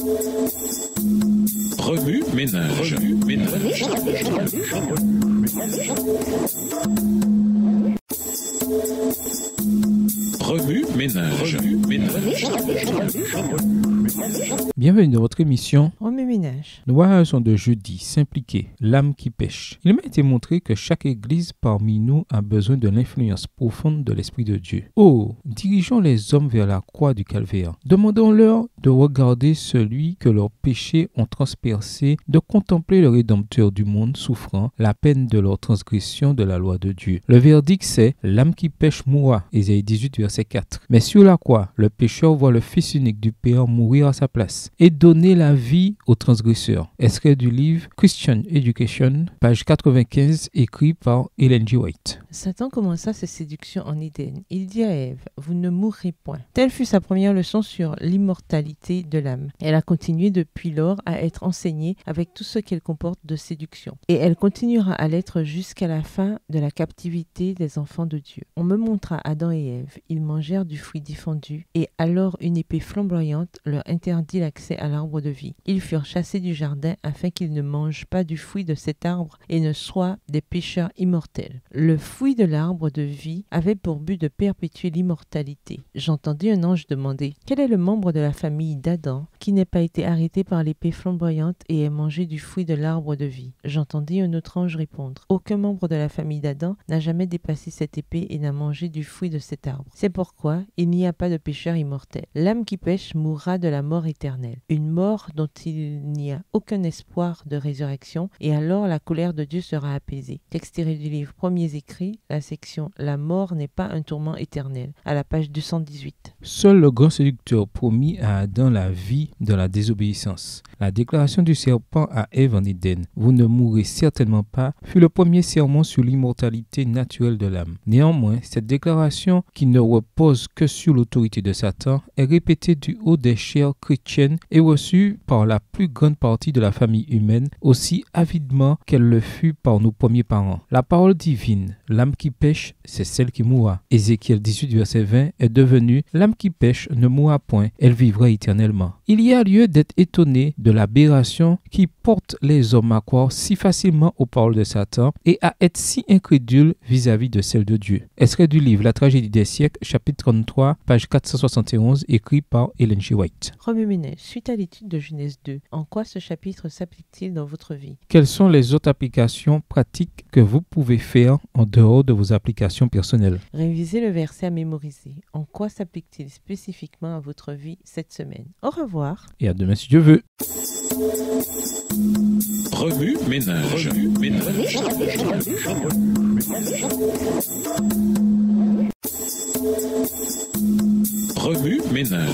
Remue ménage. Remue ménage. Bienvenue dans votre émission Remue ménage. Nous voyons de jeudi s'impliquer, l'âme qui pêche. Il m'a été montré que chaque église parmi nous a besoin de l'influence profonde de l'Esprit de Dieu. Oh, dirigeons les hommes vers la croix du calvaire. Demandons-leur de regarder celui que leurs péchés ont transpercé, de contempler le Rédempteur du monde souffrant la peine de leur transgression de la loi de Dieu. Le verdict c'est l'âme qui pêche mourra. Ésaïe 18 verset 4. Mais sur la croix, le pécheur voit le Fils unique du Père mourir à sa place et donner la vie aux transgresseurs. Extrait du livre Christian Education, page 95, écrit par Ellen G. White. Satan commença ses séductions en Éden. Il dit à Ève, vous ne mourrez point. Telle fut sa première leçon sur l'immortalité de l'âme. Elle a continué depuis lors à être enseignée avec tout ce qu'elle comporte de séduction. Et elle continuera à l'être jusqu'à la fin de la captivité des enfants de Dieu. On me montra Adam et Ève. Ils mangèrent du fruit défendu et alors une épée flamboyante leur interdit l'accès à l'arbre de vie. Ils furent chassés du jardin afin qu'ils ne mangent pas du fruit de cet arbre et ne soient des pécheurs immortels. Le fruit de l'arbre de vie avait pour but de perpétuer l'immortalité. J'entendis un ange demander « Quel est le membre de la famille d'Adam qui n'ait pas été arrêté par l'épée flamboyante et ait mangé du fruit de l'arbre de vie ?» J'entendis un autre ange répondre « Aucun membre de la famille d'Adam n'a jamais dépassé cette épée et n'a mangé du fruit de cet arbre. C'est pourquoi il n'y a pas de pécheur immortel. L'âme qui pêche mourra de la mort éternelle. Une mort dont il n'y a aucun espoir de résurrection, et alors la colère de Dieu sera apaisée. » Texte tiré du livre Premiers Écrits, la section « La mort n'est pas un tourment éternel » à la page 218. Seul le grand séducteur promit à Adam la vie de la désobéissance. La déclaration du serpent à Ève en Éden, « Vous ne mourrez certainement pas », fut le premier sermon sur l'immortalité naturelle de l'âme. Néanmoins, cette déclaration, qui ne repose que sur l'autorité de Satan, est répétée du haut des chairs chrétiennes et reçue par la plus grande partie de la famille humaine, aussi avidement qu'elle le fut par nos premiers parents. La parole divine, l'âme qui pêche, c'est celle qui mourra. Ézéchiel 18, verset 20 est devenu « L'âme qui pêche ne mourra point, elle vivra éternellement ». Il y a lieu d'être étonné de l'aberration qui porte les hommes à croire si facilement aux paroles de Satan et à être si incrédules vis-à-vis de celles de Dieu. Extrait du livre La tragédie des siècles, chapitre 33, page 471, écrit par Ellen G. White. Remue ménage. Suite à l'étude de Genèse 2, en quoi ce chapitre s'applique-t-il dans votre vie? Quelles sont les autres applications pratiques que vous pouvez faire en dehors de vos applications personnelles? Révisez le verset à mémoriser. En quoi s'applique-t-il spécifiquement à votre vie cette semaine? Au revoir. Et à demain si Dieu veut. Remue ménage. Remue ménage.